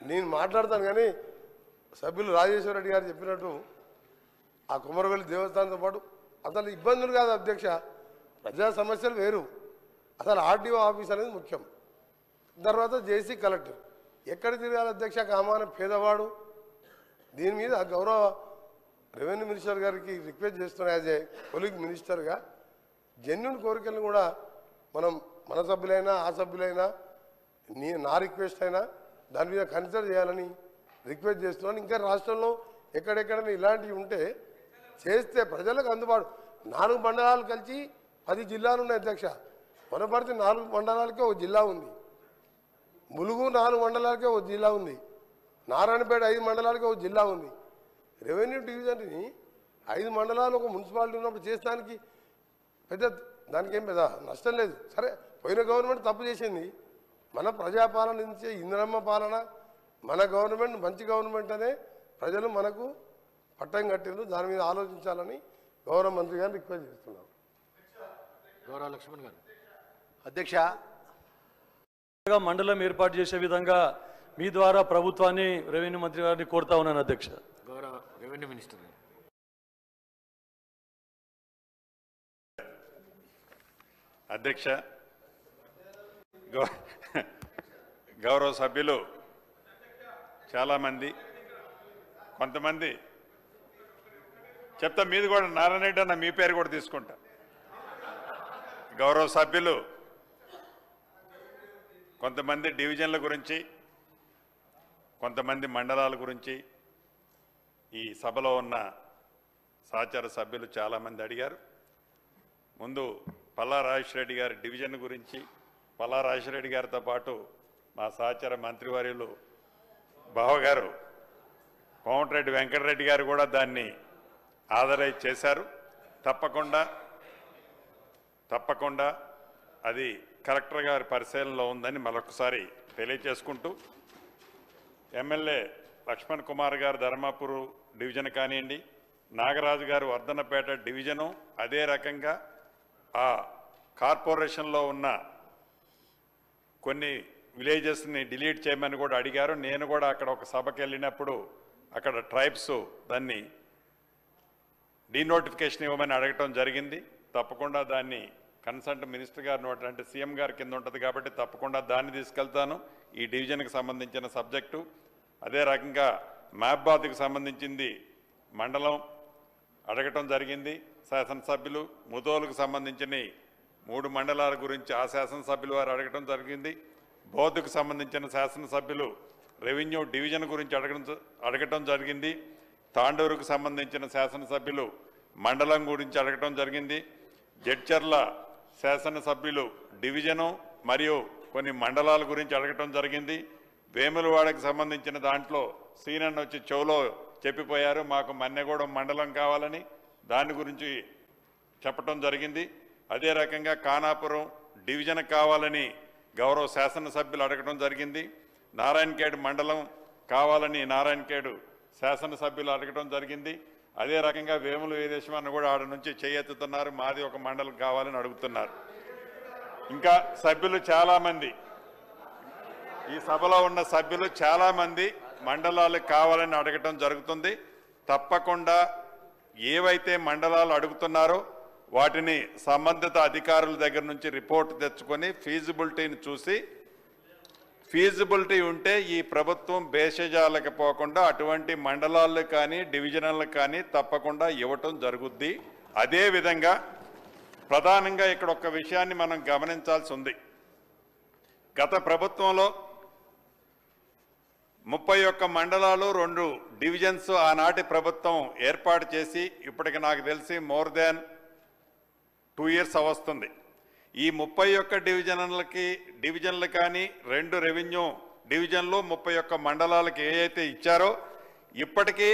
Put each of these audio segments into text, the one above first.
నేను మాట్లాడతాను కానీ సభ్యులు రాజేశ్వర రెడ్డి గారు చెప్పినట్టు ఆ కుమరవెల్లి దేవస్థానంతో పాటు అసలు ఇబ్బందులు కాదు అధ్యక్ష, ప్రజా సమస్యలు వేరు. అసలు ఆర్డీఓ ఆఫీస్ అనేది ముఖ్యం, తర్వాత జేసీ కలెక్టర్. ఎక్కడ తిరగాలి అధ్యక్ష? కామాన పేదవాడు. దీని మీద గౌరవ రెవెన్యూ మినిస్టర్ గారికి రిక్వెస్ట్ చేస్తున్నా, యాజ్ ఏ కొలీగ్ మినిస్టర్గా జెన్యున్ కోరికలను కూడా మనం మన సభ్యులైనా ఆ సభ్యులైనా నా రిక్వెస్ట్ అయినా దాని మీద కన్సిడర్ చేయాలని రిక్వెస్ట్ చేస్తున్నాను. ఇంకా రాష్ట్రంలో ఎక్కడెక్కడైనా ఇలాంటివి ఉంటే చేస్తే ప్రజలకు అందుబాటు. 4 మండలాలు కలిసి 10 జిల్లాలు ఉన్నాయి అధ్యక్ష. వనపర్తి 4 మండలాలకే ఒక జిల్లా ఉంది, ములుగు 4 మండలాలకే ఒక జిల్లా ఉంది, నారాయణపేట 5 మండలాలకే ఒక జిల్లా ఉంది. రెవెన్యూ డివిజన్ని 5 మండలాలు ఒక మున్సిపాలిటీ ఉన్నప్పుడు చేస్తానికి పెద్ద దానికేం పెద్ద నష్టం లేదు. సరే, పోయిన గవర్నమెంట్ తప్పు చేసింది. మన ప్రజాపాలన నుంచే ఇందిరమ్మ పాలన, మన గవర్నమెంట్ మంచి గవర్నమెంట్ అనే ప్రజలు మనకు పట్టం కట్టిండ్రు. దాని మీద ఆలోచించాలని గౌరవ మంత్రి గారిని రిక్వెస్ట్ చేస్తున్నాం. గౌరవ లక్ష్మణ్ గారు. అధ్యక్ష, మండలం ఏర్పాటు చేసే విధంగా మీ ద్వారా ప్రభుత్వాన్ని రెవెన్యూ మంత్రి గారిని కోరుతా ఉన్నాను అధ్యక్ష. గౌరవ రెవెన్యూ మినిస్టర్ గారు. అధ్యక్ష, గౌరవ సభ్యులు చాలామంది, కొంతమంది చెప్తా, మీది కూడా నారాయణ రెడ్డి అన్న మీ పేరు కూడా తీసుకుంటా. గౌరవ సభ్యులు కొంతమంది డివిజన్ల గురించి, కొంతమంది మండలాల గురించి ఈ సభలో ఉన్న సహచర సభ్యులు చాలామంది అడిగారు. ముందు పల్లా రాజేశ్వరరెడ్డి గారి డివిజన్ గురించి, పల్లా రాజేశ్వరరెడ్డి గారితో పాటు మా సహచర మంత్రివర్యులు బావగారు కోమటిరెడ్డి వెంకటరెడ్డి గారు కూడా దాన్ని ఆథరైజ్ చేశారు. తప్పకుండా అది కలెక్టర్ గారి పరిశీలనలో ఉందని మరొకసారి తెలియజేసుకుంటూ, ఎమ్మెల్యే లక్ష్మణ్ కుమార్ గారు ధర్మాపూర్ డివిజన్ కానివ్వండి, నాగరాజు గారు వర్ధనపేట డివిజను, అదే రకంగా ఆ కార్పొరేషన్లో ఉన్న కొన్ని విలేజెస్ని డిలీట్ చేయమని కూడా అడిగారు. నేను కూడా అక్కడ ఒక సభకి వెళ్ళినప్పుడు అక్కడ ట్రైబ్స్ దాన్ని డీనోటిఫికేషన్ ఇవ్వమని అడగటం జరిగింది. తప్పకుండా దాన్ని కన్సల్ట్ మినిస్టర్ గారి నోట్ అంటే సీఎం గారి కింద ఉంటుంది కాబట్టి తప్పకుండా దాన్ని తీసుకెళ్తాను. ఈ డివిజన్కి సంబంధించిన సబ్జెక్టు అదే రకంగా మహబాద్కి సంబంధించింది మండలం అడగటం జరిగింది. శాసనసభ్యులు ముదోలుకు సంబంధించిన 3 మండలాల గురించి ఆ శాసనసభ్యులు వారు అడగటం జరిగింది. బౌద్ధకు సంబంధించిన శాసనసభ్యులు రెవెన్యూ డివిజన్ గురించి అడగటం జరిగింది. తాండూరుకు సంబంధించిన శాసనసభ్యులు మండలం గురించి అడగటం జరిగింది. జడ్చర్ల శాసనసభ్యులు డివిజను మరియు కొన్ని మండలాల గురించి అడగటం జరిగింది. వేములవాడకు సంబంధించిన దాంట్లో సీనన్న వచ్చి చెవులో చెప్పిపోయారు, మాకు మన్నెగూడెం మండలం కావాలని, దాని గురించి చెప్పటం జరిగింది. అదే రకంగా ఖానాపురం డివిజన్ కావాలని గౌరవ శాసనసభ్యులు అడగటం జరిగింది. నారాయణఖేడ్ మండలం కావాలని నారాయణఖేడ్ శాసనసభ్యులు అడగటం జరిగింది. అదే రకంగా వేముల వీరేశ్వరన్న కూడా ఆడ నుంచి చేయెత్తుతున్నారు, మాది ఒక మండలం కావాలని అడుగుతున్నారు. ఇంకా సభ్యులు చాలామంది, ఈ సభలో ఉన్న సభ్యులు చాలామంది మండలాలు కావాలని అడగటం జరుగుతుంది. తప్పకుండా ఏవైతే మండలాలు అడుగుతున్నారో వాటిని సంబంధిత అధికారుల దగ్గర నుంచి రిపోర్ట్ తెచ్చుకొని ఫీజిబిలిటీని చూసి, ఫీజిబిలిటీ ఉంటే ఈ ప్రభుత్వం భేషజాలకు పోకుండా అటువంటి మండలాలు కానీ డివిజనల్ కానీ తప్పకుండా ఇవ్వటం జరుగుద్ది. అదేవిధంగా ప్రధానంగా ఇక్కడ ఒక విషయాన్ని మనం గమనించాల్సి ఉంది. గత ప్రభుత్వంలో 31 మండలాలు 2 డివిజన్స్ ఆనాటి ప్రభుత్వం ఏర్పాటు చేసి ఇప్పటికి నాకు తెలిసి మోర్ దాన్ 2 years వస్తుంది. ఈ 31 డివిజన్లు కానీ 2 రెవెన్యూ డివిజన్లు 31 మండలాలకు ఏవైతే ఇచ్చారో ఇప్పటికీ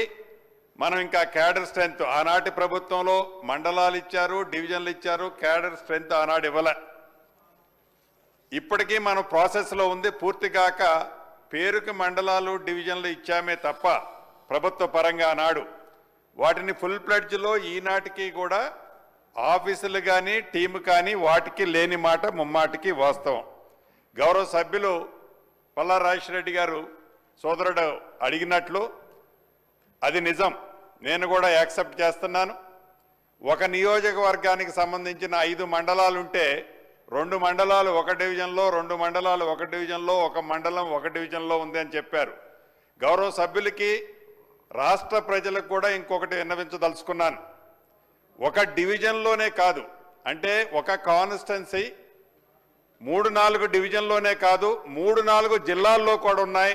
మనం ఇంకా క్యాడర్ స్ట్రెంత్, ఆనాటి ప్రభుత్వంలో మండలాలు ఇచ్చారు, డివిజన్లు ఇచ్చారు, క్యాడర్ స్ట్రెంత్ ఆనాడు ఇవ్వలే. ఇప్పటికీ మన ప్రాసెస్లో ఉంది. పూర్తిగాక పేరుకి మండలాలు డివిజన్లు ఇచ్చామే తప్ప ప్రభుత్వ పరంగా ఆనాడు వాటిని ఫుల్ ప్లెడ్జ్లో ఈనాటికి కూడా ఆఫీసులు కానీ టీము కానీ వాటికి లేని మాట ముమ్మాటికి వాస్తవం. గౌరవ సభ్యులు పల్లా రాజేశ్వరరెడ్డి గారు సోదరుడు అడిగినట్లు అది నిజం, నేను కూడా యాక్సెప్ట్ చేస్తున్నాను. ఒక నియోజకవర్గానికి సంబంధించిన 5 మండలాలు ఉంటే 2 మండలాలు ఒక డివిజన్లో, 2 మండలాలు ఒక డివిజన్లో, ఒక మండలం ఒక డివిజన్లో ఉంది అని చెప్పారు. గౌరవ సభ్యులకి రాష్ట్ర ప్రజలకు కూడా ఇంకొకటి విన్నవించదలుచుకున్నాను. ఒక డివిజన్లోనే కాదు, అంటే ఒక కాన్స్టిట్యున్సీ 3-4 డివిజన్లోనే కాదు, 3-4 జిల్లాల్లో కూడా ఉన్నాయి.